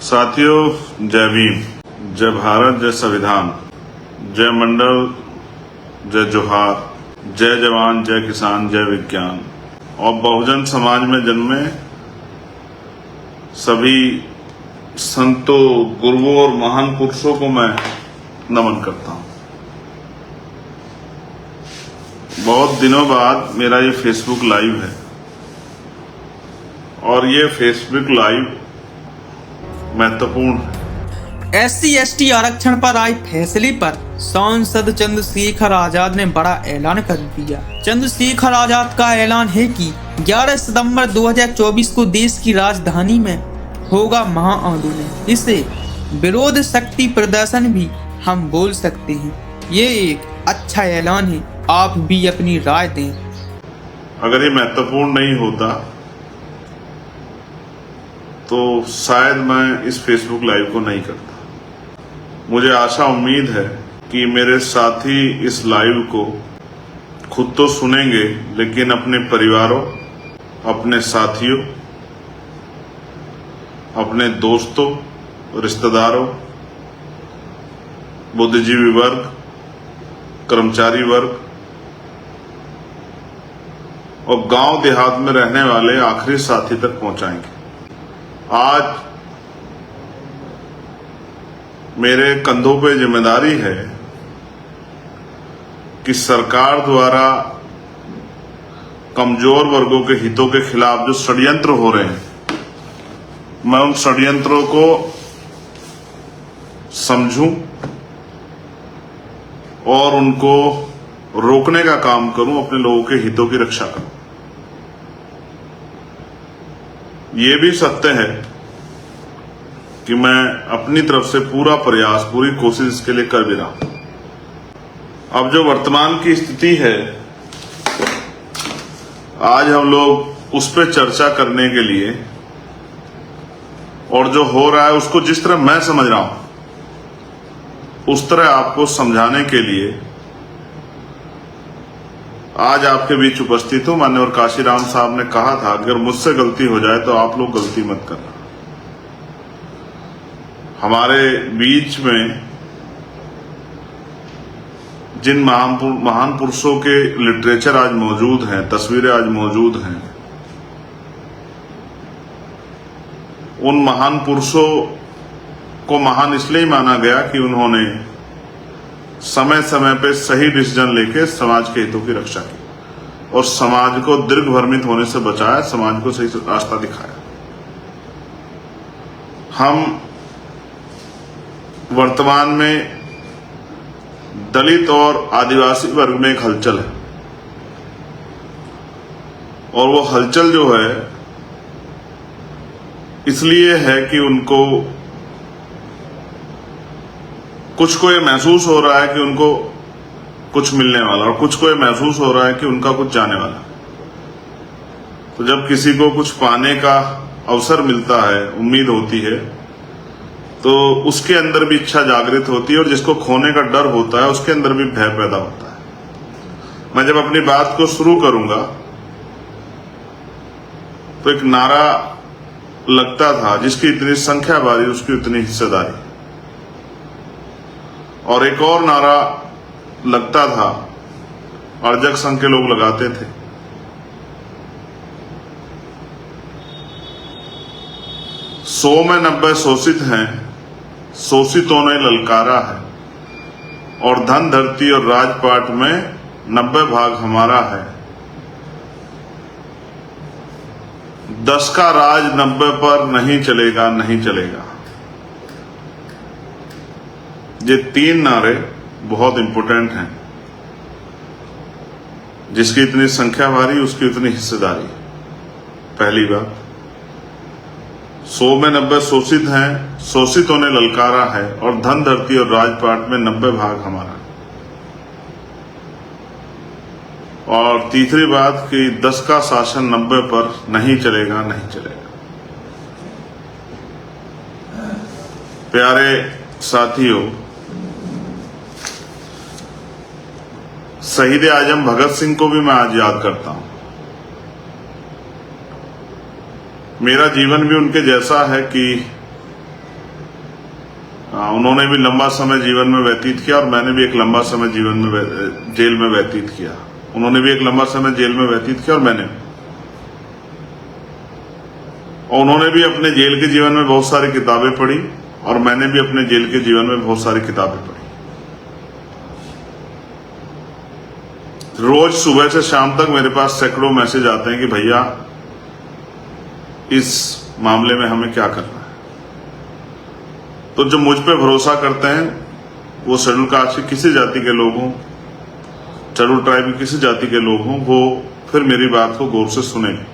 साथियों, जय भीम, जय भारत, जय संविधान, जय मंडल, जय जोहार, जय जवान, जय किसान, जय विज्ञान और बहुजन समाज में जन्मे सभी संतों, गुरुओं और महान पुरुषों को मैं नमन करता हूं। बहुत दिनों बाद मेरा ये फेसबुक लाइव है और ये फेसबुक लाइव महत्वपूर्ण है। SC/ST आरक्षण पर आए फैसले पर सांसद चंद्रशेखर आजाद ने बड़ा ऐलान कर दिया। चंद्रशेखर आजाद का ऐलान है कि 11 सितंबर 2024 को देश की राजधानी में होगा महाआंदोलन। इसे विरोध शक्ति प्रदर्शन भी हम बोल सकते हैं। ये एक अच्छा ऐलान है, आप भी अपनी राय दें। अगर ये महत्वपूर्ण नहीं होता तो शायद मैं इस फेसबुक लाइव को नहीं करता। मुझे आशा उम्मीद है कि मेरे साथी इस लाइव को खुद तो सुनेंगे, लेकिन अपने परिवारों, अपने साथियों, अपने दोस्तों, रिश्तेदारों, बुद्धिजीवी वर्ग, कर्मचारी वर्ग और गांव देहात में रहने वाले आखिरी साथी तक पहुंचाएंगे। आज मेरे कंधों पे जिम्मेदारी है कि सरकार द्वारा कमजोर वर्गों के हितों के खिलाफ जो षड्यंत्र हो रहे हैं, मैं उन षड्यंत्रों को समझूं और उनको रोकने का काम करूं, अपने लोगों के हितों की रक्षा करूं। ये भी सत्य है कि मैं अपनी तरफ से पूरा प्रयास, पूरी कोशिश इसके लिए कर भी रहा हूं। अब जो वर्तमान की स्थिति है, आज हम लोग उस पर चर्चा करने के लिए और जो हो रहा है उसको जिस तरह मैं समझ रहा हूं उस तरह आपको समझाने के लिए आज आपके बीच उपस्थित हूं। माननीय काशीराम साहब ने कहा था, अगर मुझसे गलती हो जाए तो आप लोग गलती मत करना। हमारे बीच में जिन महान पुरुषों के लिटरेचर आज मौजूद हैं, तस्वीरें आज मौजूद हैं, उन महान पुरुषों को महान इसलिए माना गया कि उन्होंने समय समय पे सही डिसीजन लेके समाज के हितों की रक्षा की और समाज को दीर्घभ्रमित होने से बचाया, समाज को सही रास्ता दिखाया। हम वर्तमान में दलित और आदिवासी वर्ग में एक हलचल है और वो हलचल जो है इसलिए है कि उनको कुछ को ये महसूस हो रहा है कि उनको कुछ मिलने वाला और कुछ को ये महसूस हो रहा है कि उनका कुछ जाने वाला। तो जब किसी को कुछ पाने का अवसर मिलता है, उम्मीद होती है, तो उसके अंदर भी इच्छा जागृत होती है और जिसको खोने का डर होता है उसके अंदर भी भय पैदा होता है। मैं जब अपनी बात को शुरू करूंगा तो एक नारा लगता था, जिसकी इतनी संख्या बारी उसकी उतनी हिस्सेदारी, और एक और नारा लगता था, अर्जक संघ के लोग लगाते थे, 100 में 90 शोषित हैं, शोषितों ने ललकारा है, और धन धरती और राजपाट में 90 भाग हमारा है। 10 का राज 90 पर नहीं चलेगा, नहीं चलेगा। ये 3 नारे बहुत इंपॉर्टेंट हैं। जिसकी इतनी संख्या भारी उसकी उतनी हिस्सेदारी। पहली बात, 100 में 90 शोषित हैं, शोषितों ने ललकारा है, और धन धरती और राजपाट में 90 भाग हमारा। और तीसरी बात कि 10 का शासन 90 पर नहीं चलेगा, नहीं चलेगा। प्यारे साथियों, शहीद आजम भगत सिंह को भी मैं आज याद करता हूं। मेरा जीवन भी उनके जैसा है कि उन्होंने भी लंबा समय जीवन में व्यतीत किया और मैंने भी एक लंबा समय जीवन में जेल में व्यतीत किया। उन्होंने भी एक लंबा समय जेल में व्यतीत किया और मैंने, और उन्होंने भी अपने जेल के जीवन में बहुत सारी किताबें पढ़ी और मैंने भी अपने जेल के जीवन में बहुत सारी किताबें पढ़ी। रोज सुबह से शाम तक मेरे पास सैकड़ों मैसेज आते हैं कि भैया इस मामले में हमें क्या करना है। तो जो मुझ पे भरोसा करते हैं वो शेड्यूल कास्ट की किसी जाति के लोग हों, शेड्यूल ट्राइब की किसी जाति के लोग हों, वो फिर मेरी बात को गौर से सुनेंगे।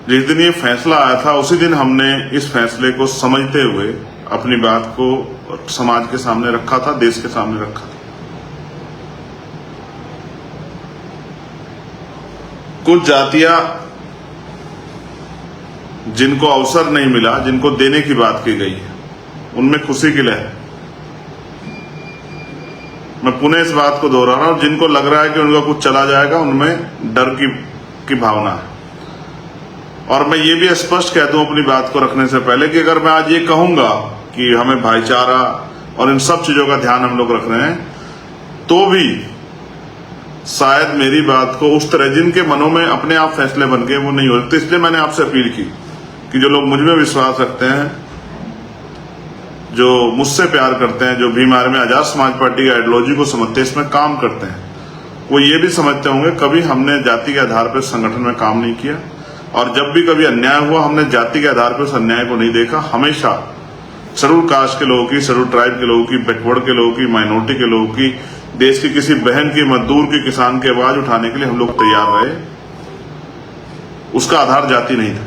जिस दिन ये फैसला आया था उसी दिन हमने इस फैसले को समझते हुए अपनी बात को समाज के सामने रखा था, देश के सामने रखा था। कुछ जातियां जिनको अवसर नहीं मिला, जिनको देने की बात की गई है, उनमें खुशी की लहर। मैं पुनः इस बात को दोहरा रहा हूं, जिनको लग रहा है कि उनका कुछ चला जाएगा, उनमें डर की भावना है। और मैं ये भी स्पष्ट कह दूं अपनी बात को रखने से पहले कि अगर मैं आज ये कहूंगा कि हमें भाईचारा और इन सब चीजों का ध्यान हम लोग रख रहे हैं, तो भी शायद मेरी बात को उस तरह जिनके मनों में अपने आप फैसले बन गए वो नहीं हो सकते। इसलिए मैंने आपसे अपील की कि जो लोग मुझ में विश्वास रखते हैं, जो मुझसे प्यार करते हैं, जो भी हमारे में आजाद समाज पार्टी की आइडियोलॉजी को समझते हैं, इसमें काम करते हैं, वो ये भी समझते होंगे कभी हमने जाति के आधार पर संगठन में काम नहीं किया और जब भी कभी अन्याय हुआ हमने जाति के आधार पर उस अन्याय को नहीं देखा। हमेशा शेड्यूल कास्ट के लोगों की, शेड्यूल ट्राइब के लोगों की, बैकवर्ड के लोगों की, माइनॉरिटी के लोगों की, देश की किसी बहन की, मजदूर की, किसान की आवाज उठाने के लिए हम लोग तैयार रहे। उसका आधार जाति नहीं था।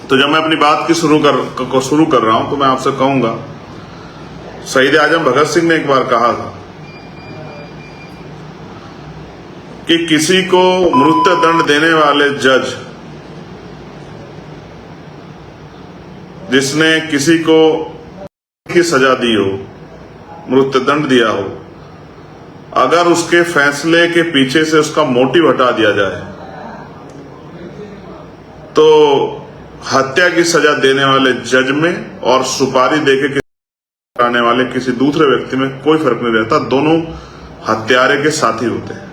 तो जब मैं अपनी बात की शुरू कर रहा हूं तो मैं आपसे कहूंगा, शहीद आजम भगत सिंह ने एक बार कहा था कि किसी को मृत्यु दंड देने वाले जज, जिसने किसी को की सजा दी हो, मृत्यु दंड दिया हो, अगर उसके फैसले के पीछे से उसका मोटिव हटा दिया जाए तो हत्या की सजा देने वाले जज में और सुपारी देके हटाने वाले किसी दूसरे व्यक्ति में कोई फर्क नहीं रहता। दोनों हत्यारे के साथी होते हैं।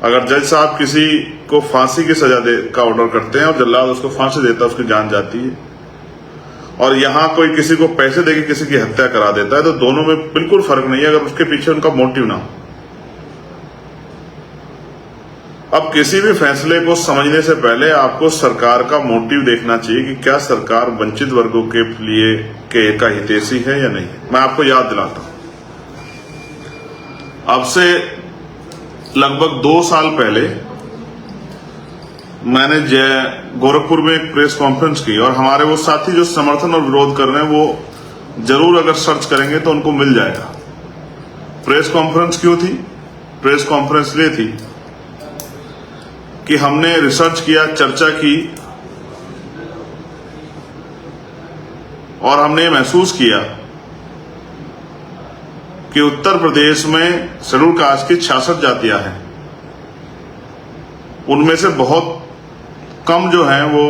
अगर जज साहब किसी को फांसी की सजा का ऑर्डर करते हैं और जल्लाद उसको फांसी देता है, उसकी जान जाती है, और यहां कोई किसी को पैसे देके किसी की हत्या करा देता है, तो दोनों में बिल्कुल फर्क नहीं है अगर उसके पीछे उनका मोटिव ना हो। अब किसी भी फैसले को समझने से पहले आपको सरकार का मोटिव देखना चाहिए कि क्या सरकार वंचित वर्गों के लिए का हितैषी है या नहीं। मैं आपको याद दिलाता हूं, अब से लगभग 2 साल पहले मैंने गोरखपुर में एक प्रेस कॉन्फ्रेंस की और हमारे वो साथी जो समर्थन और विरोध कर रहे हैं वो जरूर अगर सर्च करेंगे तो उनको मिल जाएगा। प्रेस कॉन्फ्रेंस क्यों थी? प्रेस कॉन्फ्रेंस लिए थी कि हमने रिसर्च किया, चर्चा की और हमने महसूस किया कि उत्तर प्रदेश में शेड्यूल कास्ट की 66 जातियां हैं। उनमें से बहुत कम जो हैं वो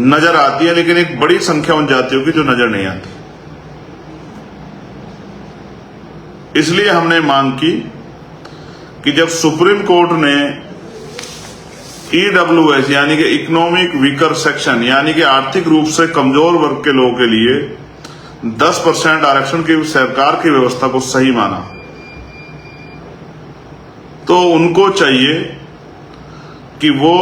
नजर आती है, लेकिन एक बड़ी संख्या उन जातियों की जो नजर नहीं आती। इसलिए हमने मांग की कि जब सुप्रीम कोर्ट ने EWS यानी कि इकोनॉमिक वीकर सेक्शन यानी कि आर्थिक रूप से कमजोर वर्ग के लोगों के लिए 10% आरक्षण की सरकार की व्यवस्था को सही माना, तो उनको चाहिए कि वो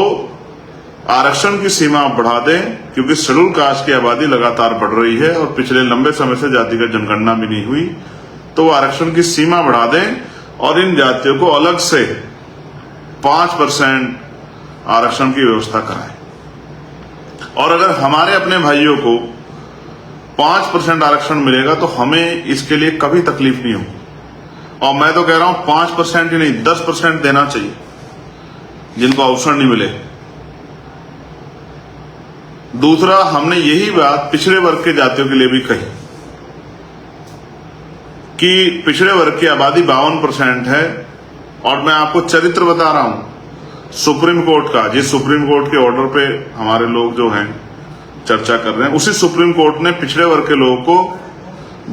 आरक्षण की सीमा बढ़ा दें, क्योंकि शेड्यूल कास्ट की आबादी लगातार बढ़ रही है और पिछले लंबे समय से जातिगत जनगणना भी नहीं हुई, तो वो आरक्षण की सीमा बढ़ा दें और इन जातियों को अलग से 5% आरक्षण की व्यवस्था कराएं। और अगर हमारे अपने भाइयों को 5% आरक्षण मिलेगा तो हमें इसके लिए कभी तकलीफ नहीं होगी। और मैं तो कह रहा हूं 5% ही नहीं 10% देना चाहिए जिनको अवसर नहीं मिले। दूसरा, हमने यही बात पिछड़े वर्ग के जातियों के लिए भी कही कि पिछड़े वर्ग की आबादी 52% है और मैं आपको चरित्र बता रहा हूं, सुप्रीम कोर्ट का, जिस सुप्रीम कोर्ट के ऑर्डर पे हमारे लोग जो हैं चर्चा कर रहे हैं, उसी सुप्रीम कोर्ट ने पिछड़े वर्ग के लोगों को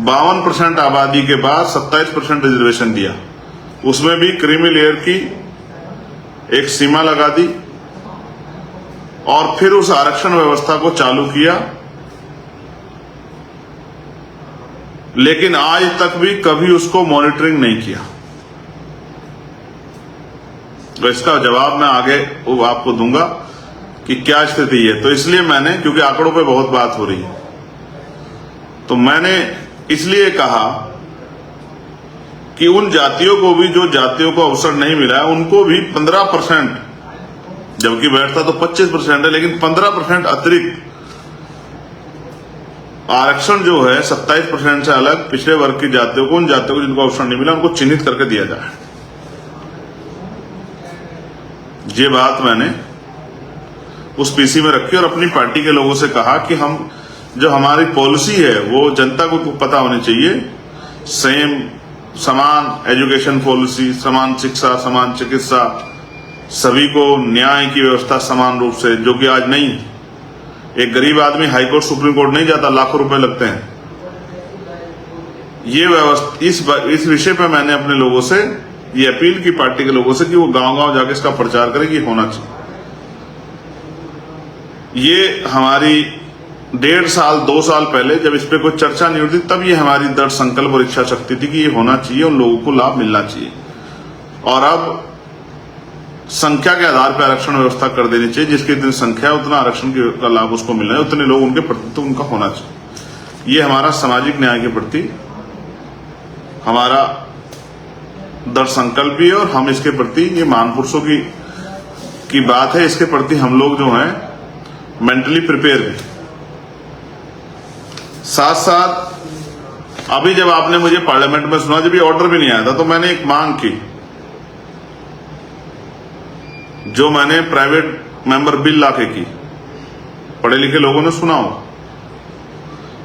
52% आबादी के बाद 27% रिजर्वेशन दिया। उसमें भी क्रीमी लेयर की एक सीमा लगा दी और फिर उस आरक्षण व्यवस्था को चालू किया, लेकिन आज तक भी कभी उसको मॉनिटरिंग नहीं किया। तो इसका जवाब मैं आगे वो आपको दूंगा कि क्या स्थिति है। तो इसलिए मैंने, क्योंकि आंकड़ों पे बहुत बात हो रही है, तो मैंने इसलिए कहा कि उन जातियों को भी, जो जातियों को अवसर नहीं मिला है, उनको भी 15%, जबकि बैठता तो 25% है, लेकिन 15% अतिरिक्त आरक्षण जो है 27% से अलग पिछड़े वर्ग की जातियों को, उन जातियों को जिनको अवसर नहीं मिला, उनको चिन्हित करके दिया जाए। ये बात मैंने उस पीसी में रखी और अपनी पार्टी के लोगों से कहा कि हम, जो हमारी पॉलिसी है वो जनता को पता होनी चाहिए। सेम, समान एजुकेशन पॉलिसी, समान शिक्षा, समान चिकित्सा, सभी को न्याय की व्यवस्था समान रूप से, जो कि आज नहीं। एक गरीब आदमी हाईकोर्ट सुप्रीम कोर्ट नहीं जाता, लाखों रुपए लगते हैं। ये व्यवस्था, इस विषय पर मैंने अपने लोगों से ये अपील की, पार्टी के लोगों से, कि वो गांव-गांव जाके इसका प्रचार करें कि होना चाहिए। ये हमारी 1.5 साल 2 साल पहले जब इस पे कोई चर्चा नहीं होती, तब ये हमारी दृढ़ संकल्प और इच्छा शक्ति थी कि ये होना चाहिए, उन लोगों को लाभ मिलना चाहिए। और अब संख्या के आधार पर आरक्षण व्यवस्था कर देनी चाहिए, जिसकी इतनी संख्या है उतना आरक्षण का लाभ उसको मिलना है, उतने लोग उनके प्रति तो उनका होना चाहिए। ये हमारा सामाजिक न्याय के प्रति हमारा दृढ़ संकल्प भी है और हम इसके प्रति, ये महापुरुषों की बात है, इसके प्रति हम लोग जो हैं मेंटली प्रिपेयर भी। साथ साथ अभी जब आपने मुझे पार्लियामेंट में सुना, जब ये ऑर्डर भी नहीं आया था, तो मैंने एक मांग की, जो मैंने प्राइवेट मेंबर बिल लाके की, पढ़े लिखे लोगों ने सुना हो,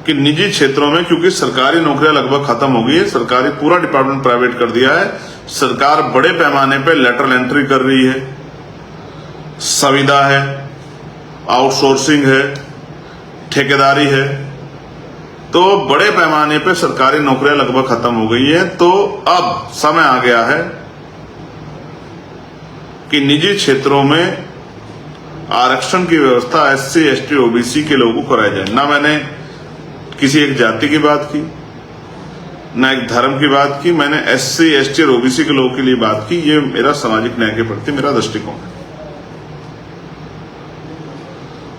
कि निजी क्षेत्रों में, क्योंकि सरकारी नौकरियां लगभग खत्म हो गई है, सरकारी पूरा डिपार्टमेंट प्राइवेट कर दिया है, सरकार बड़े पैमाने पे लेटरल एंट्री कर रही है, संविदा है, आउटसोर्सिंग है, ठेकेदारी है, तो बड़े पैमाने पे सरकारी नौकरियां लगभग खत्म हो गई है। तो अब समय आ गया है कि निजी क्षेत्रों में आरक्षण की व्यवस्था SC, ST, OBC के लोगों को कराई जाए। ना मैंने किसी एक जाति की बात की, ना एक धर्म की बात की, मैंने SC, ST और OBC के लोगों के लिए बात की। ये मेरा सामाजिक न्याय के प्रति मेरा दृष्टिकोण है।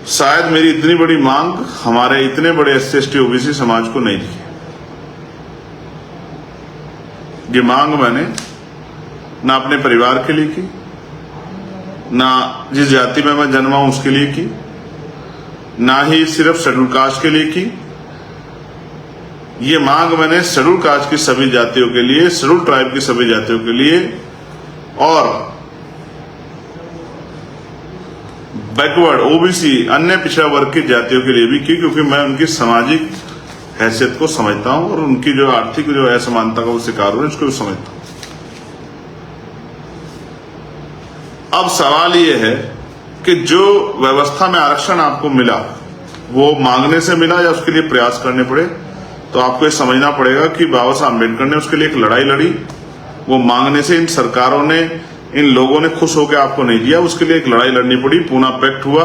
शायद मेरी इतनी बड़ी मांग हमारे इतने बड़े SC, ST, OBC समाज को नहीं थी। ये मांग मैंने ना अपने परिवार के लिए की, ना जिस जाति में मैं जन्मा हूं उसके लिए की, ना ही सिर्फ शेड्यूल कास्ट के लिए की। ये मांग मैंने शेड्यूल कास्ट की सभी जातियों के लिए, शेड्यूल ट्राइब की सभी जातियों के लिए और बैकवर्ड OBC अन्य पिछड़ा वर्ग की जातियों के लिए भी की, क्योंकि मैं उनकी सामाजिक हैसियत को समझता हूं और उनकी जो आर्थिक जो असमानता का वो शिकार हो इसको भी समझता हूं। अब सवाल ये है कि जो व्यवस्था में आरक्षण आपको मिला, वो मांगने से मिला या उसके लिए प्रयास करने पड़े? तो आपको ये समझना पड़ेगा कि बाबा साहब अम्बेडकर ने उसके लिए एक लड़ाई लड़ी। वो मांगने से इन सरकारों ने, इन लोगों ने खुश होकर आपको नहीं दिया, उसके लिए एक लड़ाई लड़नी पड़ी। पूना पैक्ट हुआ,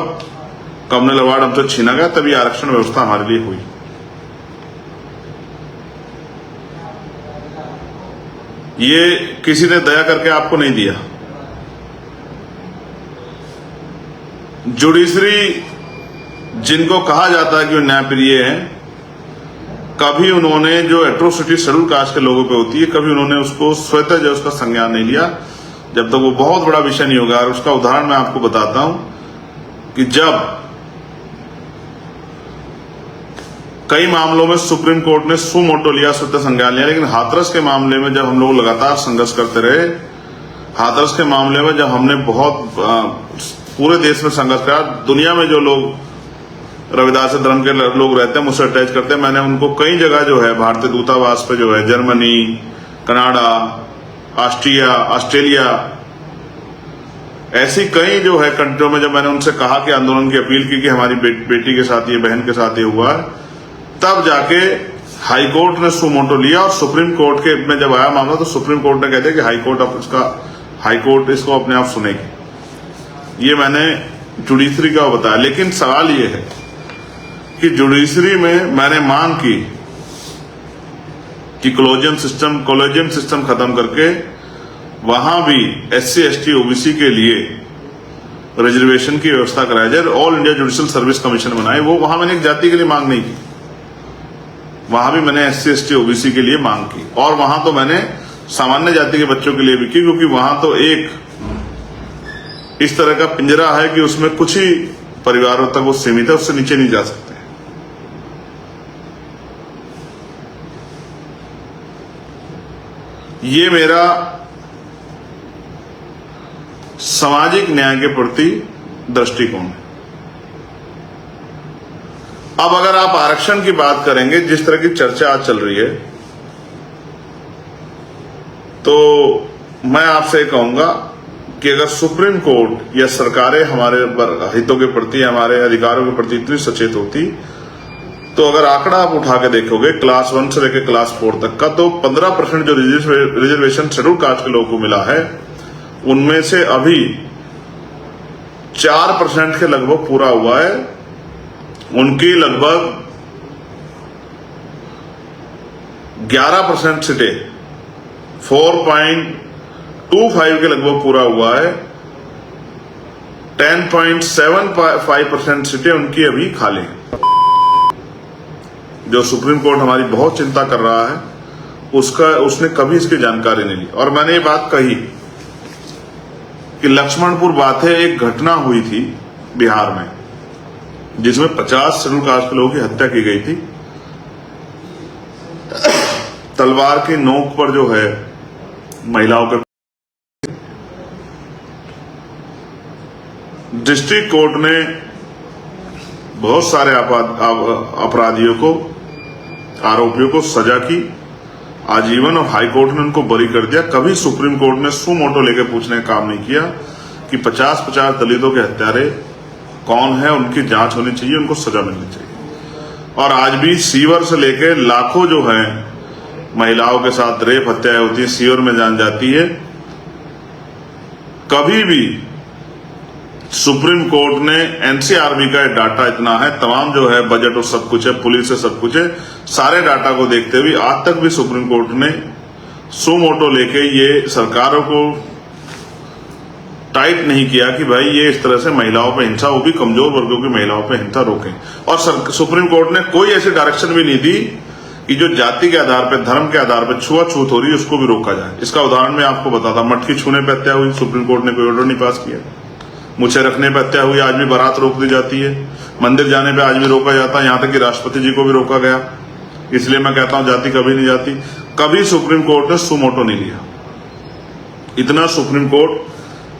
कम्युनल अवार्ड हमसे छीना गया, तभी आरक्षण व्यवस्था हमारे लिए हुई। ये किसी ने दया करके आपको नहीं दिया। जुडिशरी जिनको कहा जाता है कि वो न्यायप्रिय हैं, कभी उन्होंने जो एट्रोसिटी शेड्यूल कास्ट के लोगों पे होती है, कभी उन्होंने उसको स्वतः जो उसका संज्ञान नहीं लिया, जब तक वो बहुत बड़ा विषय नहीं होगा। और उसका उदाहरण मैं आपको बताता हूं कि जब कई मामलों में सुप्रीम कोर्ट ने सु मोटो लिया, स्वतः संज्ञान लिया, लेकिन हाथरस के मामले में जब हम लोग लगातार संघर्ष करते रहे, हाथरस के मामले में जब हमने बहुत पूरे देश में संघर्ष करा, दुनिया में जो लोग रविदास धर्म के लोग रहते हैं मुझसे अटैच करते हैं, मैंने उनको कई जगह जो है भारतीय दूतावास पे जो है, जर्मनी, कनाडा, ऑस्ट्रिया, ऑस्ट्रेलिया, ऐसी कई जो है कंट्रियों में जब मैंने उनसे कहा कि आंदोलन की अपील की कि हमारी बेटी के साथ ये, बहन के साथ ये हुआ, तब जाके हाई कोर्ट ने सुमोटो लिया और सुप्रीम कोर्ट के में जब आया मामला तो सुप्रीम कोर्ट ने कह दिया कि हाई कोर्ट इसको अपने आप सुनेगी। ये मैंने जुडिशरी का बताया। लेकिन सवाल ये है कि जुडिशरी में मैंने मांग की कि कॉलेजियम सिस्टम खत्म करके वहां भी SC ST OBC के लिए रिजर्वेशन की व्यवस्था कराई जाए, all India judicial service commission बनाए। वो वहां मैंने एक जाति के लिए मांग नहीं की, वहां भी मैंने SC ST OBC के लिए मांग की। और वहां तो मैंने सामान्य जाति के बच्चों के लिए भी की, क्योंकि वहां तो एक इस तरह का पिंजरा है कि उसमें कुछ ही परिवारों तक वो सीमित है, उससे नीचे नहीं जा सकते। ये मेरा सामाजिक न्याय के प्रति दृष्टिकोण है। अब अगर आप आरक्षण की बात करेंगे, जिस तरह की चर्चा आज चल रही है, तो मैं आपसे कहूंगा कि अगर सुप्रीम कोर्ट या सरकारें हमारे हितों के प्रति, हमारे अधिकारों के प्रति इतनी सचेत होती, तो अगर आंकड़ा आप उठा के देखोगे क्लास 1 से लेकर क्लास 4 तक का, तो 15% जो रिजर्वेशन शेड्यूल कास्ट के लोगों को मिला है, उनमें से अभी 4% के लगभग पूरा हुआ है। उनकी लगभग 11% सीटें 4.25 के लगभग पूरा हुआ है। 10.75% सीटें उनकी अभी खाली हैं। जो सुप्रीम कोर्ट हमारी बहुत चिंता कर रहा है, उसने कभी इसकी जानकारी नहीं ली। और मैंने ये बात कही कि लक्ष्मणपुर बाथे एक घटना हुई थी बिहार में, जिसमें 50 शेड्यूल कास्ट के लोगों की हत्या की गई थी। तलवार की नोक पर जो है महिलाओं के। डिस्ट्रिक्ट कोर्ट ने बहुत सारे अपराधियों को, आरोपियों को सजा की आजीवन, और हाई कोर्ट ने उनको बरी कर दिया। कभी सुप्रीम कोर्ट ने सुमोटो लेकर पूछने का काम नहीं किया कि 50-50 दलितों के हत्यारे कौन है, उनकी जांच होनी चाहिए, उनको सजा मिलनी चाहिए। और आज भी सीवर से लेकर लाखों जो है महिलाओं के साथ रेप हत्याएं होती है, सीवर में जान जाती है। कभी भी सुप्रीम कोर्ट ने, NCRB का डाटा इतना है, तमाम जो है बजट और सब कुछ है, पुलिस है, सब कुछ है, सारे डाटा को देखते हुए आज तक भी सुप्रीम कोर्ट ने सुमोटो लेके ये सरकारों को टाइट नहीं किया कि भाई ये इस तरह से महिलाओं पे हिंसा, वो भी कमजोर वर्गों की महिलाओं पे हिंसा रोकें। और सुप्रीम कोर्ट ने कोई ऐसी डायरेक्शन भी नहीं दी कि जो जाति के आधार पर, धर्म के आधार पर छुआछूत हो रही है, उसको भी रोका जाए। इसका उदाहरण मैं आपको बताता। मटकी छूने पर हत्या हुई, सुप्रीम कोर्ट ने कोई ऑर्डर नहीं पास किया। मुझे रखने पर हत्या हुई, आज भी बारात रोक दी जाती है। मंदिर जाने पे आज भी रोका जाता है, यहां तक कि राष्ट्रपति जी को भी रोका गया। इसलिए मैं कहता हूं जाति कभी नहीं जाती। कभी सुप्रीम कोर्ट ने सुमोटो नहीं लिया। इतना सुप्रीम कोर्ट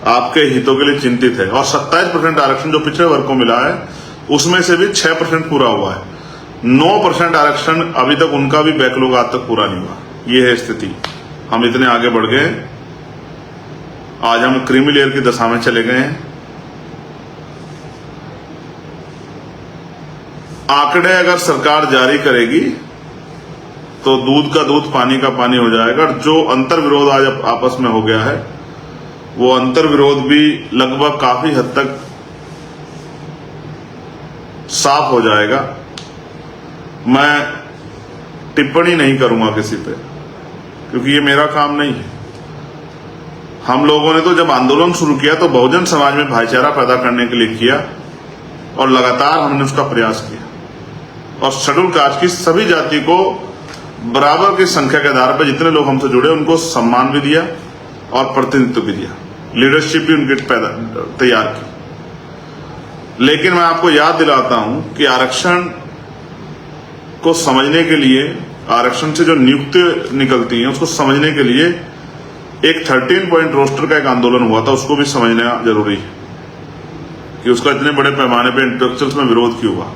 आपके हितों के लिए चिंतित है। और 27% आरक्षण जो पिछड़े वर्ग को मिला है, उसमें से भी 6% पूरा हुआ है। 9% आरक्षण अभी तक उनका भी बैकलॉग आज तक पूरा नहीं हुआ। ये है स्थिति। हम इतने आगे बढ़ गए, आज हम क्रीमी लेयर की दशा में चले गए हैं। आंकड़े अगर सरकार जारी करेगी तो दूध का दूध, पानी का पानी हो जाएगा। और जो अंतर विरोध आज आपस में हो गया है, वो अंतर विरोध भी लगभग काफी हद तक साफ हो जाएगा। मैं टिप्पणी नहीं करूंगा किसी पे, क्योंकि ये मेरा काम नहीं है। हम लोगों ने तो जब आंदोलन शुरू किया तो बहुजन समाज में भाईचारा पैदा करने के लिए किया, और लगातार हमने उसका प्रयास किया। और शेड्यूल कास्ट की सभी जाति को बराबर की संख्या के आधार पर जितने लोग हमसे जुड़े, उनको सम्मान भी दिया और प्रतिनिधित्व भी दिया, लीडरशिप भी उनकी तैयार की। लेकिन मैं आपको याद दिलाता हूं कि आरक्षण को समझने के लिए, आरक्षण से जो नियुक्ति निकलती है उसको समझने के लिए एक 13 पॉइंट रोस्टर का एक आंदोलन हुआ था, उसको भी समझना जरूरी है कि उसका इतने बड़े पैमाने पर इंटेलेक्चुअल्स में विरोध क्यों हुआ।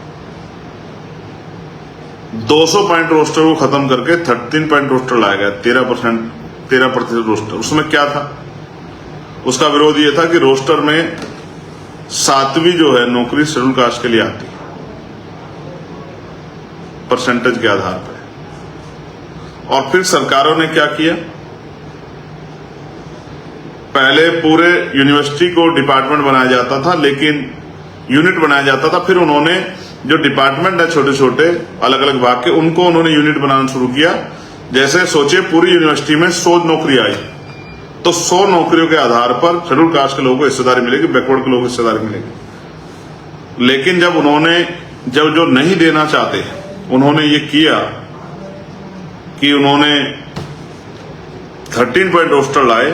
200 पॉइंट रोस्टर को खत्म करके 13 पॉइंट रोस्टर लाया गया, 13% रोस्टर। उसमें क्या था? उसका विरोध ये था कि रोस्टर में 7वीं जो है नौकरी शेड्यूल कास्ट के लिए आती है परसेंटेज के आधार पर। और फिर सरकारों ने क्या किया, पहले पूरे यूनिवर्सिटी को डिपार्टमेंट बनाया जाता था, लेकिन यूनिट बनाया जाता था। फिर उन्होंने जो डिपार्टमेंट है छोटे छोटे अलग अलग भाग के, उनको उन्होंने यूनिट बनाना शुरू किया। जैसे सोचिए पूरी यूनिवर्सिटी में 100 नौकरी आई, तो 100 नौकरियों के आधार पर शेड्यूल कास्ट के लोगों को हिस्सेदारी मिलेगी, बैकवर्ड के लोगों को हिस्सेदारी मिलेगी। लेकिन जब उन्होंने जो नहीं देना चाहते उन्होंने ये किया कि उन्होंने 13 पॉइंट रोस्टर लाए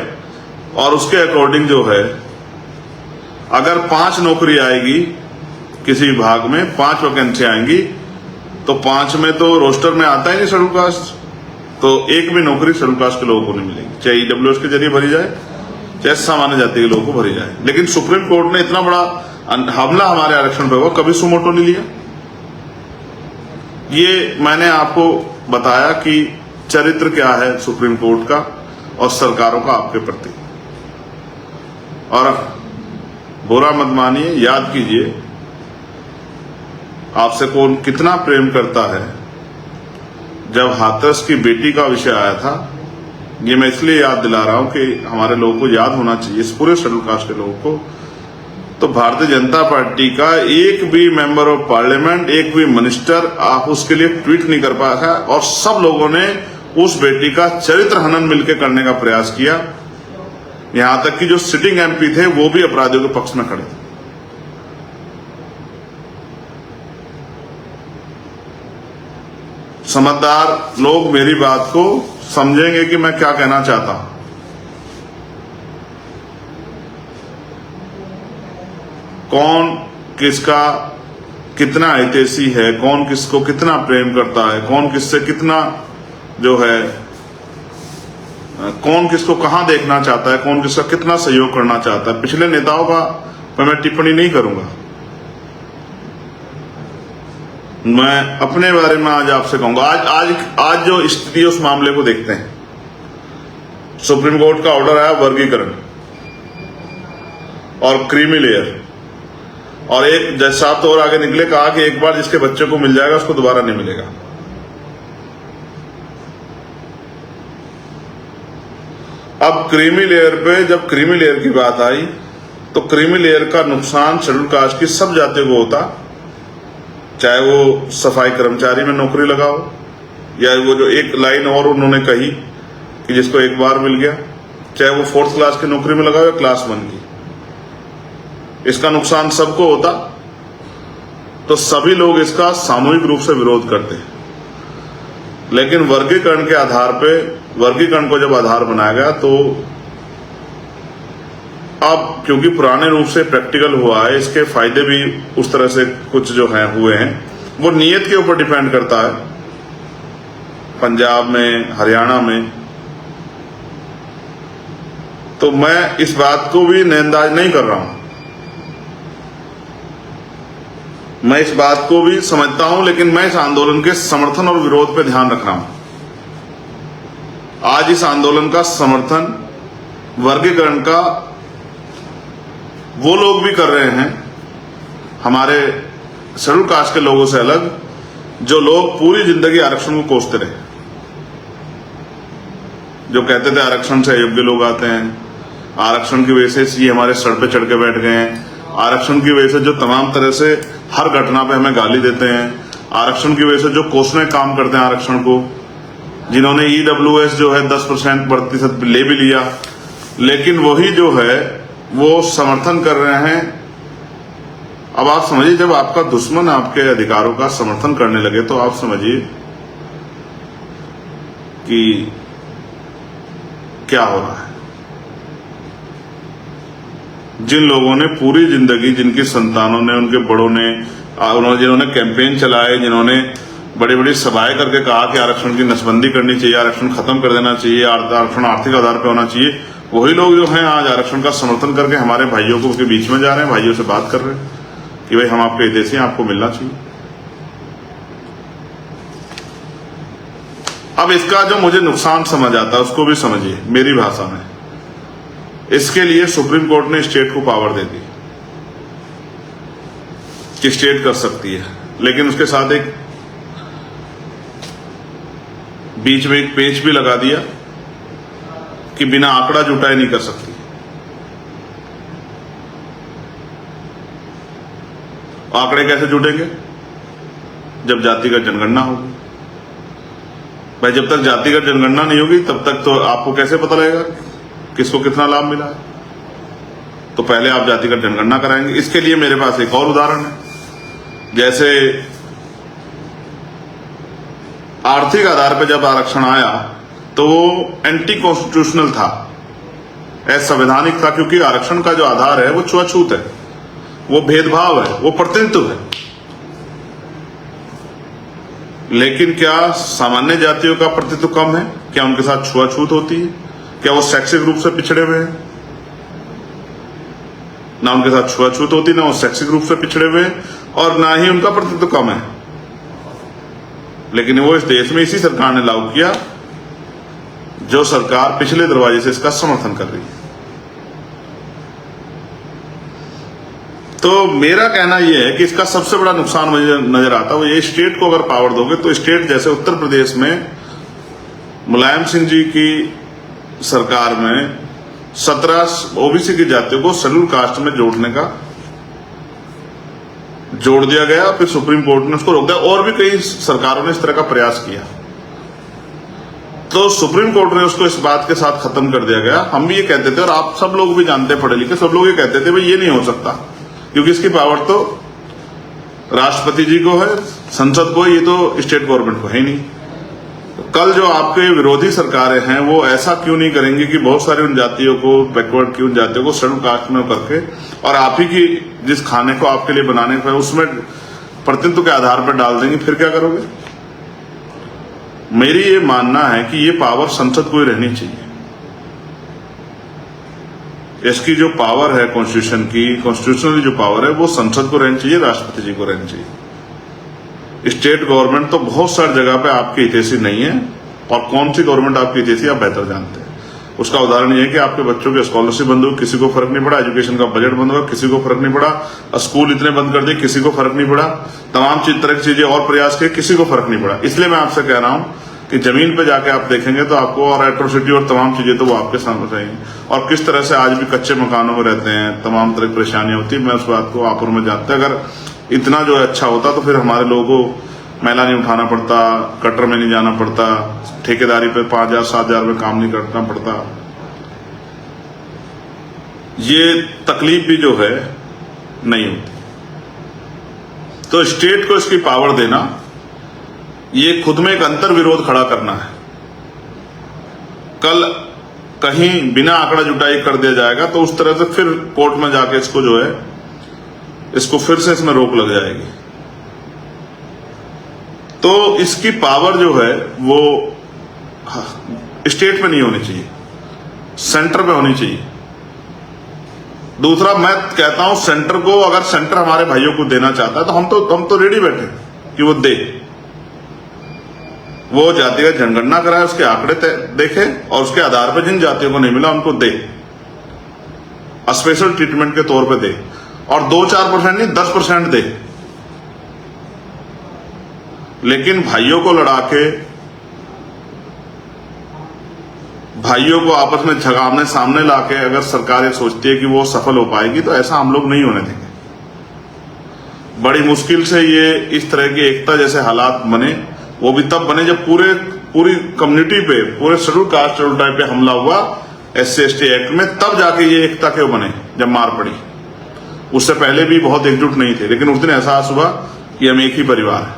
और उसके अकॉर्डिंग जो है अगर 5 नौकरी आएगी किसी भाग में, 5 वैकेंसी आएंगी, तो 5 में तो रोस्टर में आता ही नहीं शेड्यूल कास्ट, तो एक भी नौकरी शेड्यूल कास्ट के लोगों को नहीं मिलेगी, चाहे ईडब्ल्यूएस के जरिए भरी जाए चाहे सामान्य जाति के लोगों को भरी जाए। लेकिन सुप्रीम कोर्ट ने इतना बड़ा हमला हमारे आरक्षण पर हुआ, कभी सुमोटो नहीं लिया। ये मैंने आपको बताया कि चरित्र क्या है सुप्रीम कोर्ट का और सरकारों का आपके प्रति। और बुरा मत मानिए, याद कीजिए आपसे कौन कितना प्रेम करता है। जब हाथरस की बेटी का विषय आया था, ये मैं इसलिए याद दिला रहा हूं कि हमारे लोगों को याद होना चाहिए, इस पूरे शेड्यूल कास्ट के लोगों को, तो भारतीय जनता पार्टी का एक भी मेंबर ऑफ पार्लियामेंट, एक भी मिनिस्टर आप उसके लिए ट्वीट नहीं कर पाया है। और सब लोगों ने उस बेटी का चरित्र हनन मिलकर करने का प्रयास किया। यहां तक कि जो सिटिंग एमपी थे वो भी अपराधियों के पक्ष में खड़े थे। समझदार लोग मेरी बात को समझेंगे कि मैं क्या कहना चाहता हूं। कौन किसका कितना हितैषी है, कौन किसको कितना प्रेम करता है, कौन किससे कितना जो है, कौन किसको कहां देखना चाहता है, कौन किसका कितना सहयोग करना चाहता है। पिछले नेताओं का पर मैं टिप्पणी नहीं करूंगा, मैं अपने बारे में आज आपसे कहूंगा। आज जो स्थिति उस मामले को देखते हैं, सुप्रीम कोर्ट का ऑर्डर आया वर्गीकरण और क्रीमी लेयर, और एक जज साहब तो और आगे निकले, कहा कि एक बार जिसके बच्चे को मिल जाएगा उसको दोबारा नहीं मिलेगा। अब क्रीमी लेयर पे जब क्रीमी लेयर की बात आई, तो क्रीमी लेयर का नुकसान शेड्यूल कास्ट की सब जातियों को होता, चाहे वो सफाई कर्मचारी में नौकरी लगाओ, या वो जो एक लाइन और उन्होंने कही कि जिसको एक बार मिल गया, चाहे वो 4th क्लास की नौकरी में लगाओ या क्लास 1 की, इसका नुकसान सबको होता। तो सभी लोग इसका सामूहिक रूप से विरोध करते हैं। लेकिन वर्गीकरण के आधार पे, वर्गीकरण को जब आधार बनाया गया, तो अब क्योंकि पुराने रूप से प्रैक्टिकल हुआ है, इसके फायदे भी उस तरह से कुछ जो है हुए हैं, वो नियत के ऊपर डिपेंड करता है। पंजाब में, हरियाणा में, तो मैं इस बात को भी नजरअंदाज नहीं कर रहा हूं, मैं इस बात को भी समझता हूं, लेकिन मैं इस आंदोलन के समर्थन और विरोध पे ध्यान रख रहा हूं। आज इस आंदोलन का समर्थन वर्गीकरण का वो लोग भी कर रहे हैं, हमारे शेड्यूल कास्ट के लोगों से अलग, जो लोग पूरी जिंदगी आरक्षण को कोसते रहे, जो कहते थे आरक्षण से अयोग्य लोग आते हैं, आरक्षण की वजह से ये हमारे सर पे चढ़ के बैठ गए हैं, आरक्षण की वजह से जो तमाम तरह से हर घटना पे हमें गाली देते हैं, आरक्षण की वजह से जो कोसने काम करते हैं आरक्षण को, जिन्होंने ईडब्ल्यूएस जो है 10% ले भी लिया, लेकिन वही जो है वो समर्थन कर रहे हैं। अब आप समझिए, जब आपका दुश्मन आपके अधिकारों का समर्थन करने लगे, तो आप समझिए कि क्या हो रहा है। जिन लोगों ने पूरी जिंदगी, जिनकी संतानों ने, उनके बड़ों ने, जिन्होंने कैंपेन चलाए, जिन्होंने बड़ी बड़ी सभाएं करके कहा कि आरक्षण की नसबंदी करनी चाहिए, आरक्षण खत्म कर देना चाहिए, आरक्षण आर्थिक आधार पर होना चाहिए, वही लोग जो हैं आज आरक्षण का समर्थन करके हमारे भाइयों को के बीच में जा रहे हैं, भाइयों से बात कर रहे हैं कि भाई हम आपके हितैषी हैं, आपको मिलना चाहिए। अब इसका जो मुझे नुकसान समझ आता है उसको भी समझिए मेरी भाषा में। इसके लिए सुप्रीम कोर्ट ने स्टेट को पावर दे दी कि स्टेट कर सकती है, लेकिन उसके साथ एक बीच में एक पेच भी लगा दिया कि बिना आंकड़ा जुटाए नहीं कर सकती। आंकड़े कैसे जुटेंगे? जब जातिगत जनगणना होगी। भाई जब तक जातिगत जनगणना नहीं होगी तब तक तो आपको कैसे पता लगेगा किसको कितना लाभ मिला है? तो पहले आप जातिगत जनगणना कराएंगे। इसके लिए मेरे पास एक और उदाहरण है। जैसे आर्थिक आधार पर जब आरक्षण आया तो वो एंटी कॉन्स्टिट्यूशनल था, असंवैधानिक था, क्योंकि आरक्षण का जो आधार है वो छुआछूत है, वो भेदभाव है, वो प्रतिनिधित्व है। लेकिन क्या सामान्य जातियों का प्रतिनिधित्व कम है? क्या उनके साथ छुआछूत होती है? क्या वो शैक्षिक रूप से पिछड़े हुए हैं? ना उनके साथ छुआछूत होती, ना वो शैक्षिक रूप से पिछड़े हुए हैं, और ना ही उनका प्रतिनिधित्व कम है। लेकिन वो इस देश में इसी सरकार ने लागू किया जो सरकार पिछले दरवाजे से इसका समर्थन कर रही है। तो मेरा कहना यह है कि इसका सबसे बड़ा नुकसान मुझे नजर आता है वो ये, स्टेट को अगर पावर दोगे तो स्टेट जैसे उत्तर प्रदेश में मुलायम सिंह जी की सरकार में 17 ओबीसी की जातियों को शेड्यूल कास्ट में जोड़ दिया गया, फिर सुप्रीम कोर्ट ने उसको रोक दिया, और भी कई सरकारों ने इस तरह का प्रयास किया। तो सुप्रीम कोर्ट ने उसको इस बात के साथ खत्म कर दिया गया। हम भी ये कहते थे और आप सब लोग भी जानते, पढ़े लिखे सब लोग ये कहते थे भाई ये नहीं हो सकता, क्योंकि इसकी पावर तो राष्ट्रपति जी को है, संसद को, ये तो स्टेट गवर्नमेंट को है ही नहीं। कल जो आपके विरोधी सरकारें हैं वो ऐसा क्यों नहीं करेंगे कि बहुत सारी उन जातियों को, बैकवर्ड की उन जातियों को शेड्यूल कास्ट में करके, और आप ही की जिस खाने को आपके लिए बनाने का उसमें प्रतिनिधित्व के आधार पर डाल देंगे, फिर क्या करोगे? मेरी ये मानना है कि ये पावर संसद को ही रहनी चाहिए। इसकी जो पावर है कॉन्स्टिट्यूशन की, कॉन्स्टिट्यूशनली जो पावर है वो संसद को रहनी चाहिए, राष्ट्रपति जी को रहनी चाहिए। स्टेट गवर्नमेंट तो बहुत सारी जगह पे आपकी हितैषी नहीं है, और कौन सी गवर्नमेंट आपकी हितैषी आप बेहतर जानते हैं। उसका उदाहरण यह है कि आपके बच्चों के स्कॉलरशिप बंद हो, किसी को फर्क नहीं पड़ा, एजुकेशन का बजट बंद हुआ, किसी को फर्क नहीं पड़ा, स्कूल इतने बंद कर दिए, किसी को फर्क नहीं पड़ा, तमाम तरह की चीजें और प्रयास किए, किसी को फर्क नहीं पड़ा। इसलिए मैं आपसे कह रहा हूं कि जमीन पे जाके आप देखेंगे तो आपको, और एट्रोसिटी और तमाम चीजें तो वो आपके सामने रहेंगी, और किस तरह से आज भी कच्चे मकानों में रहते हैं, तमाम तरह की परेशानियां होती है। मैं उस बात को आप और मैं जानते हैं। अगर इतना जो अच्छा होता तो फिर हमारे लोगों को मैला नहीं उठाना पड़ता, कटर में नहीं जाना पड़ता, ठेकेदारी पे 5,000 7,000 में काम नहीं करना पड़ता। ये तकलीफ भी जो है नहीं होती। तो स्टेट को इसकी पावर देना, ये खुद में एक अंतर विरोध खड़ा करना है। कल कहीं बिना आंकड़ा जुटाई कर दिया जाएगा तो उस तरह से फिर कोर्ट में जाके इसको जो है, इसको फिर से इसमें रोक लग जाएगी। तो इसकी पावर जो है वो स्टेट में नहीं होनी चाहिए, सेंटर पे होनी चाहिए। दूसरा, मैं कहता हूं सेंटर को, अगर सेंटर हमारे भाइयों को देना चाहता है तो हम तो रेडी बैठे कि वो दे, वो जातिगत जनगणना कराए, उसके आंकड़े देखे, और उसके आधार पर जिन जातियों को नहीं मिला उनको दे, स्पेशल ट्रीटमेंट के तौर पे दे, और 2-4% नहीं 10% दे। लेकिन भाइयों को लड़ा के, भाइयों को आपस में झगामने सामने लाके अगर सरकार ये सोचती है कि वो सफल हो पाएगी तो ऐसा हम लोग नहीं होने देंगे। बड़ी मुश्किल से ये इस तरह की एकता जैसे हालात बने, वो भी तब बने जब पूरी कम्युनिटी पे, पूरे शेड्यूल कास्ट शेड्यूल टाइप पे हमला हुआ SC/ST एक्ट में, तब जाके ये एकता क्यों बने जब मार पड़ी। उससे पहले भी बहुत एकजुट नहीं थे, लेकिन उस दिन एहसास हुआ कि हम एक ही परिवार है।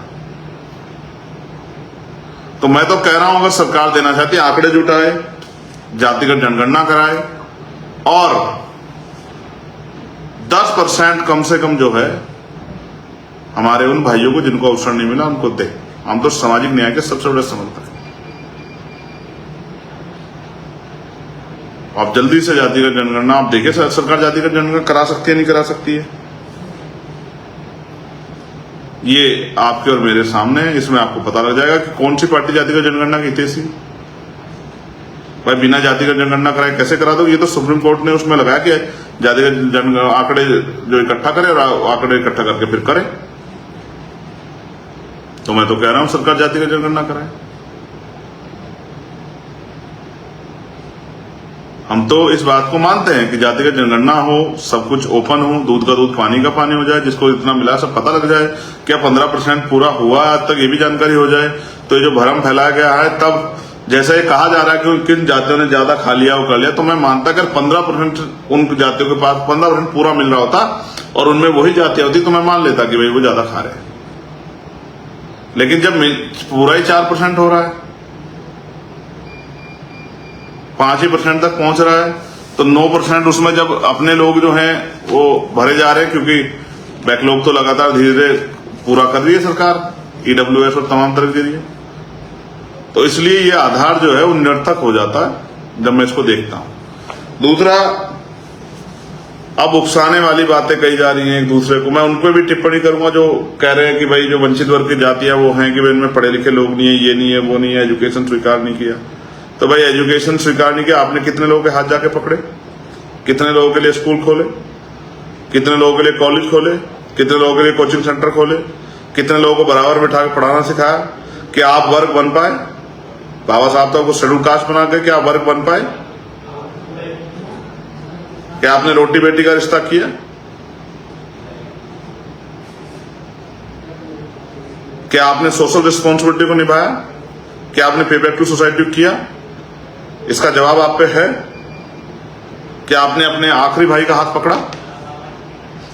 तो मैं तो कह रहा हूं अगर सरकार देना चाहती है, आंकड़े जुटाए, जातिगत जनगणना कराए, और 10% कम से कम जो है हमारे उन भाइयों को जिनको अवसर नहीं मिला उनको दे। हम तो सामाजिक न्याय के सबसे बड़े समर्थक हैं। आप जल्दी से जातिगत जनगणना, आप देखिए सरकार जातिगत जनगणना करा सकती है नहीं करा सकती है, ये आपके और मेरे सामने है। इसमें आपको पता लग जाएगा कि कौन सी पार्टी जातिगत जनगणना की हितैषी। भाई बिना जातिगत जनगणना कराए कैसे करा दो? ये तो सुप्रीम कोर्ट ने उसमें लगाया कि जातिगत आंकड़े जो इकट्ठा करे और आंकड़े इकट्ठा करके फिर करे। तो मैं तो कह रहा हूं सरकार जातिगत जनगणना कराए। हम तो इस बात को मानते हैं कि जातिगत जनगणना हो, सब कुछ ओपन हो, दूध का दूध पानी का पानी हो जाए, जिसको इतना मिला सब पता लग जाए। क्या 15% पूरा हुआ आज तक ये भी जानकारी हो जाए। तो ये जो भ्रम फैलाया गया है, तब जैसे ये कहा जा रहा है कि किन जातियों ने ज्यादा खा लिया वो कर लिया, तो मैं मानता अगर 15% उन जातियों के पास 15% पूरा मिल रहा होता और उनमें वही जातियां होती तो मैं मान लेता कि भाई वो ज्यादा खा रहे हैं। लेकिन जब पूरा ही 4% हो रहा है, 5% तक पहुंच रहा है, तो 9% उसमें जब अपने लोग जो हैं वो भरे जा रहे हैं, क्योंकि बैकलॉग तो लगातार धीरे धीरे पूरा कर रही है सरकार, ईडब्ल्यूएस और तमाम तरह के लिए। तो इसलिए ये आधार जो है वो निरर्थक हो जाता है जब मैं इसको देखता हूं। दूसरा, अब उकसाने वाली बातें कही जा रही हैं एक दूसरे को, मैं उन पर भी टिप्पणी करूंगा जो कह रहे हैं कि भाई जो वंचित वर्ग की जातियां वो हैं कि भाई इनमें पढ़े लिखे लोग नहीं है, ये नहीं है, वो नहीं है, एजुकेशन स्वीकार नहीं किया। तो भाई एजुकेशन स्वीकार नहीं किया, आपने कितने लोगों के हाथ जाके पकड़े? कितने लोगों के लिए स्कूल खोले? कितने लोगों के लिए कॉलेज खोले? कितने लोगों के लिए कोचिंग सेंटर खोले? कितने लोगों को बराबर बिठा के पढ़ाना सिखाया कि आप वर्ग बन पाए? बाबा साहब तो आपको शेड्यूल कास्ट बना के क्या आप वर्ग बन पाए? क्या आपने रोटी बेटी का रिश्ता किया? क्या आपने सोशल रिस्पॉन्सिबिलिटी को निभाया? क्या आपने पे बैक टू सोसाइटी किया? इसका जवाब आप पे है। क्या आपने अपने आखिरी भाई का हाथ पकड़ा?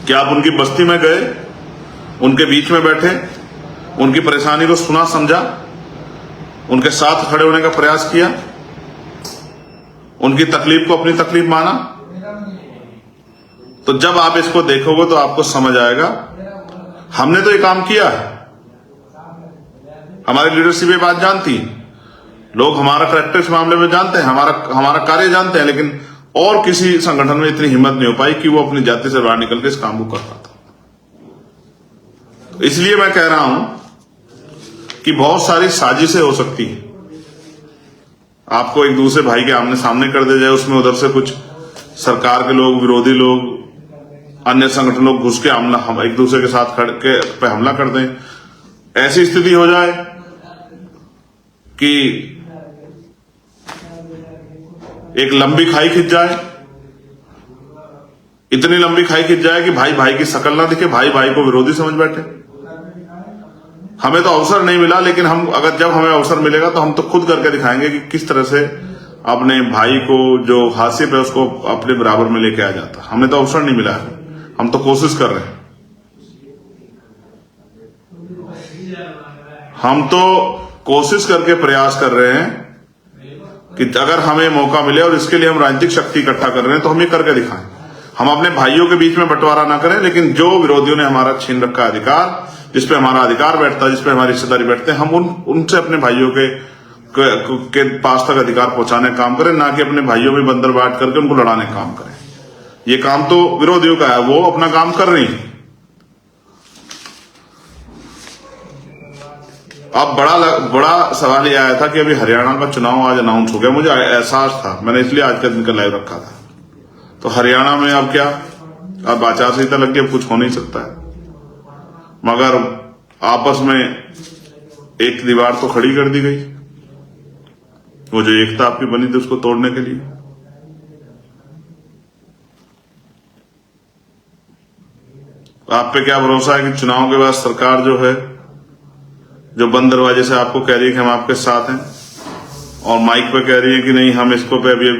क्या आप उनकी बस्ती में गए, उनके बीच में बैठे, उनकी परेशानी को सुना, समझा, उनके साथ खड़े होने का प्रयास किया, उनकी तकलीफ को अपनी तकलीफ माना? तो जब आप इसको देखोगे तो आपको समझ आएगा हमने तो ये काम किया है। हमारी लीडरशिप ये बात जानती है, लोग हमारा करैक्टर इस मामले में जानते हैं, हमारा कार्य जानते हैं, लेकिन और किसी संगठन में इतनी हिम्मत नहीं हो पाई कि वो अपनी जाति से बाहर निकल के इस काम को कर पाता। तो इसलिए मैं कह रहा हूं कि बहुत सारी साजिशें हो सकती हैं। आपको एक दूसरे भाई के आमने सामने कर दे जाए, उसमें उधर से कुछ सरकार के लोग, विरोधी लोग, अन्य संगठन लोग घुस के हम एक दूसरे के साथ खड़ के पे हमला कर दें। ऐसी स्थिति हो जाए कि एक लंबी खाई खिंच जाए, इतनी लंबी खाई खिंच जाए कि भाई भाई की शकल ना दिखे, भाई भाई को विरोधी समझ बैठे। हमें तो अवसर नहीं मिला, लेकिन जब हमें अवसर मिलेगा तो हम तो खुद करके दिखाएंगे कि किस तरह से अपने भाई को जो हासिल है उसको अपने बराबर में लेके आ जाता। हमें तो अवसर नहीं मिला है, हम तो कोशिश कर रहे हैं। हम तो कोशिश करके प्रयास कर रहे हैं कि अगर हमें मौका मिले, और इसके लिए हम राजनीतिक शक्ति इकट्ठा कर रहे हैं, तो हम ये करके दिखाएं। हम अपने भाइयों के बीच में बंटवारा ना करें, लेकिन जो विरोधियों ने हमारा छीन रखा अधिकार, जिसपे हमारा अधिकार बैठता है, जिसपे हमारी रिश्तेदारी बैठते हैं, हम उनसे अपने भाइयों के पास तक अधिकार पहुंचाने का काम करें, ना कि अपने भाइयों में बंदर बाट करके उनको लड़ाने का काम करें। ये काम तो विरोधियों का है, वो अपना काम कर रही है। अब बड़ा सवाल यह आया था कि अभी हरियाणा का चुनाव आज अनाउंस हो गया। मुझे एहसास था, मैंने इसलिए आज का दिन का लाइव रखा था। तो हरियाणा में अब क्या, अब आचार संहिता लग गई, अब कुछ हो नहीं सकता है, मगर आपस में एक दीवार तो खड़ी कर दी गई। वो जो एकता आपकी बनी थी उसको तोड़ने के लिए। आप पे क्या भरोसा है कि चुनाव के बाद सरकार जो है, जो बंद दरवाजे से आपको कह रही है कि हम आपके साथ हैं, और माइक पे कह रही है कि नहीं हम इसको पे अभी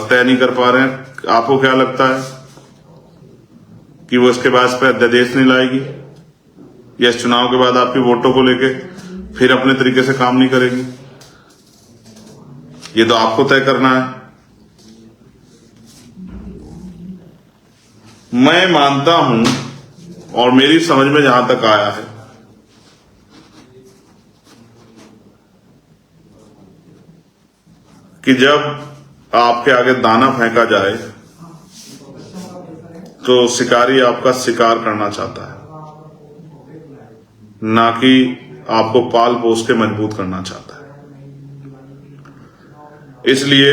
तय नहीं कर पा रहे हैं, आपको क्या लगता है कि वो इसके बाद पे अध्यादेश नहीं लाएगी, या इस चुनाव के बाद आपकी वोटों को लेके फिर अपने तरीके से काम नहीं करेगी? ये तो आपको तय करना है। मैं मानता हूं, और मेरी समझ में जहां तक आया है, कि जब आपके आगे दाना फेंका जाए तो शिकारी आपका शिकार करना चाहता है, ना कि आपको पाल पोस के मजबूत करना चाहता है। इसलिए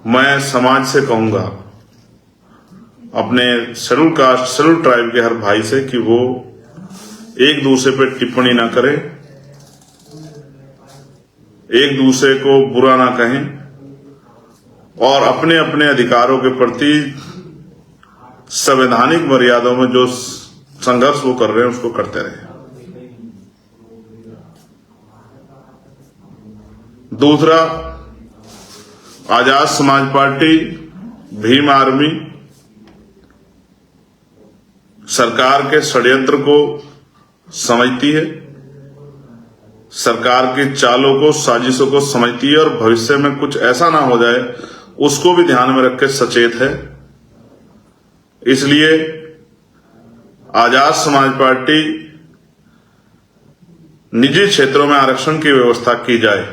मैं समाज से कहूंगा, अपने शेड्यूल कास्ट शेड्यूल ट्राइब के हर भाई से, कि वो एक दूसरे पे टिप्पणी ना करें, एक दूसरे को बुरा ना कहें और अपने अपने अधिकारों के प्रति संवैधानिक मर्यादाओं में जो संघर्ष वो कर रहे हैं उसको करते रहे। दूसरा, आजाद समाज पार्टी, भीम आर्मी सरकार के षड्यंत्र को समझती है, सरकार की चालों को, साजिशों को समझती है और भविष्य में कुछ ऐसा ना हो जाए उसको भी ध्यान में रख के सचेत है। इसलिए आजाद समाज पार्टी निजी क्षेत्रों में आरक्षण की व्यवस्था की जाए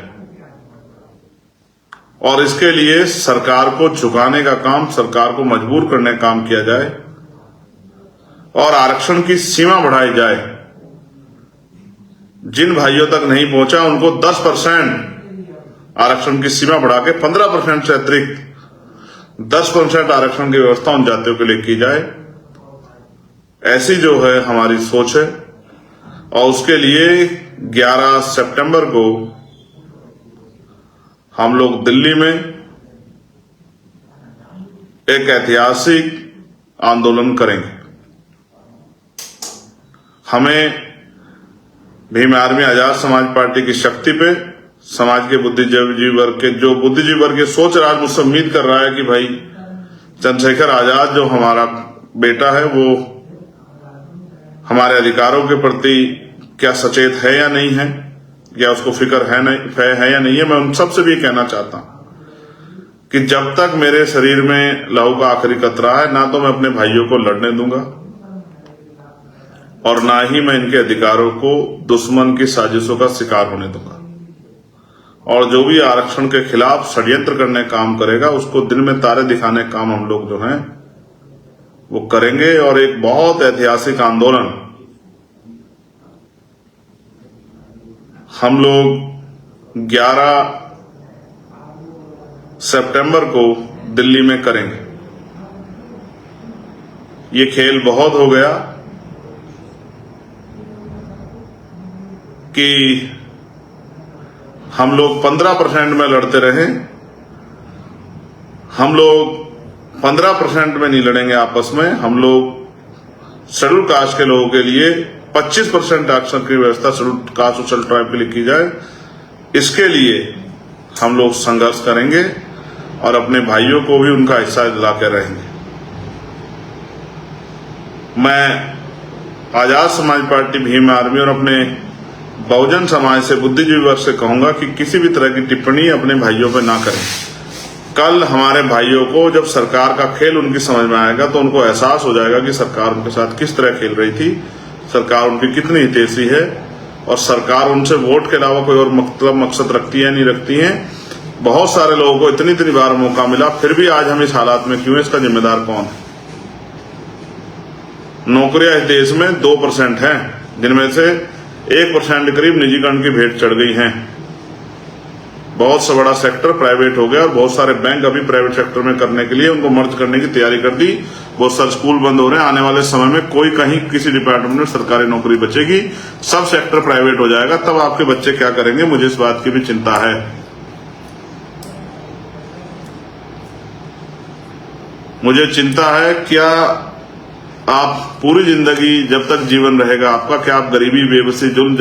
और इसके लिए सरकार को झुकाने का काम, सरकार को मजबूर करने का काम किया जाए और आरक्षण की सीमा बढ़ाई जाए। जिन भाइयों तक नहीं पहुंचा उनको 10% आरक्षण की सीमा बढ़ा के 15% से अतिरिक्त 10% आरक्षण की व्यवस्था उन जातियों के लिए की जाए। ऐसी जो है हमारी सोच है और उसके लिए 11 सितंबर को हम लोग दिल्ली में एक ऐतिहासिक आंदोलन करेंगे। हमें भीम आर्मी आजाद समाज पार्टी की शक्ति पे समाज के बुद्धिजीवी वर्ग के, जो बुद्धिजीवी वर्ग सोच रहा है, मुझसे उम्मीद कर रहा है कि भाई चंद्रशेखर आजाद जो हमारा बेटा है वो हमारे अधिकारों के प्रति क्या सचेत है या नहीं है, या उसको फिक्र है या नहीं है। मैं उन सबसे भी कहना चाहता हूं कि जब तक मेरे शरीर में लहू का आखिरी कतरा है, ना तो मैं अपने भाइयों को लड़ने दूंगा और ना ही मैं इनके अधिकारों को दुश्मन की साजिशों का शिकार होने दूंगा। और जो भी आरक्षण के खिलाफ षड्यंत्र करने का काम करेगा उसको दिन में तारे दिखाने का काम हम लोग जो हैं वो करेंगे और एक बहुत ऐतिहासिक आंदोलन हम लोग 11 सितंबर को दिल्ली में करेंगे। ये खेल बहुत हो गया कि हम लोग 15% में लड़ते रहे। हम लोग 15% में नहीं लड़ेंगे आपस में। हम लोग शेड्यूल कास्ट के लोगों के लिए 25% आरक्षण की व्यवस्था शेड्यूल कास्ट और शेड्यूल ट्राइब के लिए की जाए। इसके लिए हम लोग संघर्ष करेंगे और अपने भाइयों को भी उनका हिस्सा दिला के रहेंगे। मैं आजाद समाज पार्टी, भीम आर्मी और अपने बहुजन समाज से, बुद्धिजीवी वर्ग से कहूंगा कि किसी भी तरह की टिप्पणी अपने भाइयों पर ना करें। कल हमारे भाइयों को जब सरकार का खेल उनकी समझ में आएगा तो उनको एहसास हो जाएगा कि सरकार उनके साथ किस तरह खेल रही थी, सरकार उनकी कितनी हितैषी है और सरकार उनसे वोट के अलावा कोई और मकसद रखती है नहीं रखती है। बहुत सारे लोगों को इतनी बार मौका मिला, फिर भी आज हम इस हालात में क्यों हैं, इसका जिम्मेदार कौन है? नौकरियां इस देश में 2% हैं, जिनमें से 1% करीब निजीकरण की भेंट चढ़ गई हैं। बहुत सा बड़ा सेक्टर प्राइवेट हो गया और बहुत सारे बैंक अभी प्राइवेट सेक्टर में करने के लिए उनको मर्ज करने की तैयारी कर दी। बहुत सारे स्कूल बंद हो रहे हैं। आने वाले समय में कोई कहीं किसी डिपार्टमेंट में सरकारी नौकरी बचेगी, सब सेक्टर प्राइवेट हो जाएगा। तब आपके बच्चे क्या करेंगे, मुझे इस बात की भी चिंता है। मुझे चिंता है, क्या आप पूरी जिंदगी जब तक जीवन रहेगा आपका, क्या आप गरीबी, बेबसी, जुल्म,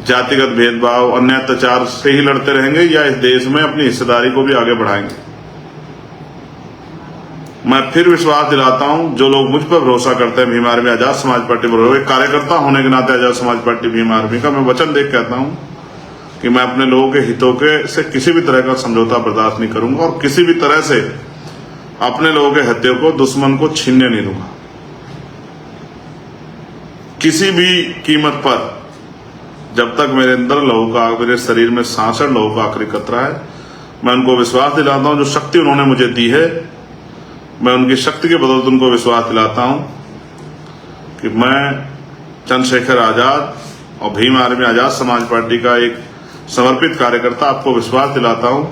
जातिगत भेदभाव, अन्य अत्याचार से ही लड़ते रहेंगे या इस देश में अपनी हिस्सेदारी को भी आगे बढ़ाएंगे? मैं फिर विश्वास दिलाता हूं, जो लोग मुझ पर भरोसा करते हैं, भीम आर्मी आजाद समाज पार्टी पर, एक कार्यकर्ता होने के नाते आजाद समाज पार्टी भीम आर्मी का मैं वचन देख कहता हूं कि मैं अपने लोगों के हितों के से किसी भी तरह का समझौता बर्दाश्त नहीं करूंगा और किसी भी तरह से अपने लोगों के हितों को दुश्मन को छीनने नहीं दूंगा। किसी भी कीमत पर, जब तक मेरे अंदर लहू का, मेरे शरीर में सांस और लहू का आखिरी कतरा है, मैं उनको विश्वास दिलाता हूं, जो शक्ति उन्होंने मुझे दी है, मैं उनकी शक्ति के बदौलत उनको विश्वास दिलाता हूं कि मैं चंद्रशेखर आजाद और भीम आर्मी आजाद समाज पार्टी का एक समर्पित कार्यकर्ता आपको विश्वास दिलाता हूं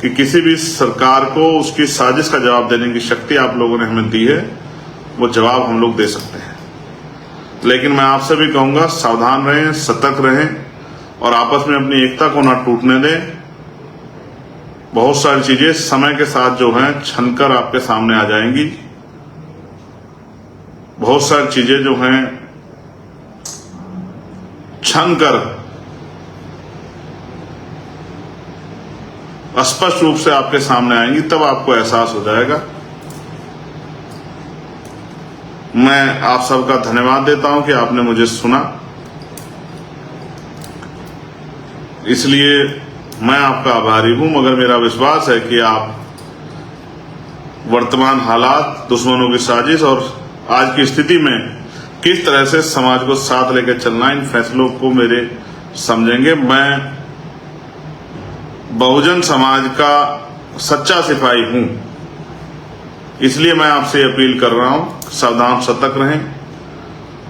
कि किसी भी सरकार को उसकी साजिश का जवाब देने की शक्ति आप लोगों ने हमें दी है, वो जवाब हम लोग दे सकते हैं। लेकिन मैं आपसे भी कहूंगा, सावधान रहें, सतर्क रहें और आपस में अपनी एकता को ना टूटने दें। बहुत सारी चीजें समय के साथ जो हैं छनकर आपके सामने आ जाएंगी। बहुत सारी चीजें जो हैं छनकर स्पष्ट रूप से आपके सामने आएंगी, तब आपको एहसास हो जाएगा। मैं आप सबका धन्यवाद देता हूं कि आपने मुझे सुना। इसलिए मैं आपका आभारी हूं, मगर मेरा विश्वास है कि आप वर्तमान हालात, दुश्मनों की साजिश और आज की स्थिति में किस तरह से समाज को साथ लेकर चलना, इन फैसलों को मेरे समझेंगे। मैं बहुजन समाज का सच्चा सिपाही हूं, इसलिए मैं आपसे अपील कर रहा हूं, सावधान, सतर्क रहें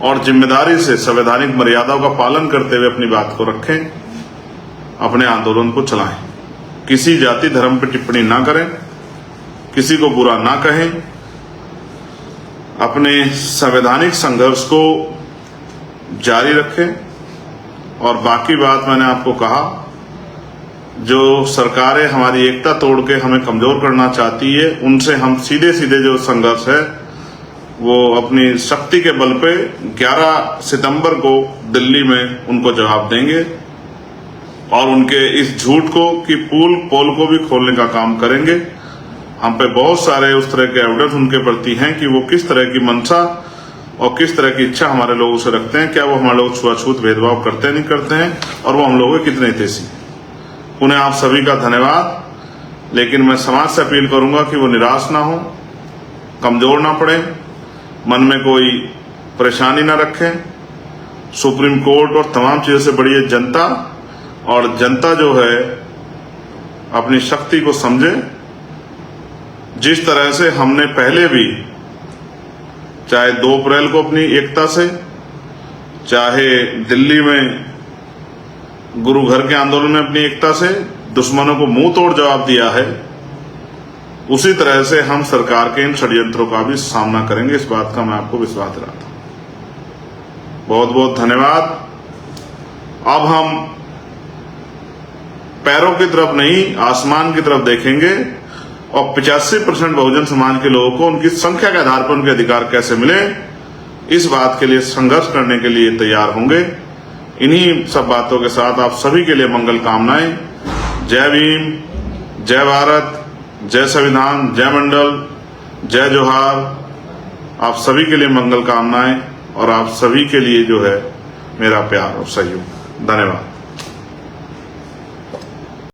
और जिम्मेदारी से संवैधानिक मर्यादाओं का पालन करते हुए अपनी बात को रखें, अपने आंदोलन को चलाएं। किसी जाति धर्म पर टिप्पणी ना करें, किसी को बुरा ना कहें, अपने संवैधानिक संघर्ष को जारी रखें। और बाकी बात मैंने आपको कहा, जो सरकारें हमारी एकता तोड़ के हमें कमजोर करना चाहती है, उनसे हम सीधे सीधे जो संघर्ष है वो अपनी शक्ति के बल पे 11 सितंबर को दिल्ली में उनको जवाब देंगे और उनके इस झूठ को कि पोल को भी खोलने का काम करेंगे। हम पे बहुत सारे उस तरह के एविडेंस उनके प्रति हैं कि वो किस तरह की मंशा और किस तरह की इच्छा हमारे लोगों से रखते हैं, क्या वो हमारे लोग छुआछूत भेदभाव करते नहीं करते हैं, और वो हम लोगों के कितने हितैषी। उन्हें आप सभी का धन्यवाद। लेकिन मैं समाज से अपील करूंगा कि वो निराश ना हो, कमजोर ना पड़े, मन में कोई परेशानी ना रखें। सुप्रीम कोर्ट और तमाम चीजों से बड़ी है जनता, और जनता जो है अपनी शक्ति को समझे। जिस तरह से हमने पहले भी, चाहे 2 अप्रैल को अपनी एकता से, चाहे दिल्ली में गुरु घर के आंदोलन में अपनी एकता से दुश्मनों को मुंह तोड़ जवाब दिया है, उसी तरह से हम सरकार के इन षड्यंत्रों का भी सामना करेंगे। इस बात का मैं आपको विश्वास दिलाता हूं। बहुत बहुत धन्यवाद। अब हम पैरों की तरफ नहीं, आसमान की तरफ देखेंगे और 85% बहुजन समाज के लोगों को उनकी संख्या के आधार पर उनके अधिकार कैसे मिले, इस बात के लिए संघर्ष करने के लिए तैयार होंगे। इन्हीं सब बातों के साथ आप सभी के लिए मंगल कामनाएं। जय भीम, जय भारत, जय संविधान, जय मंडल, जय जोहार। आप सभी के लिए मंगल कामनाएं और आप सभी के लिए जो है मेरा प्यार और सहयोग। धन्यवाद।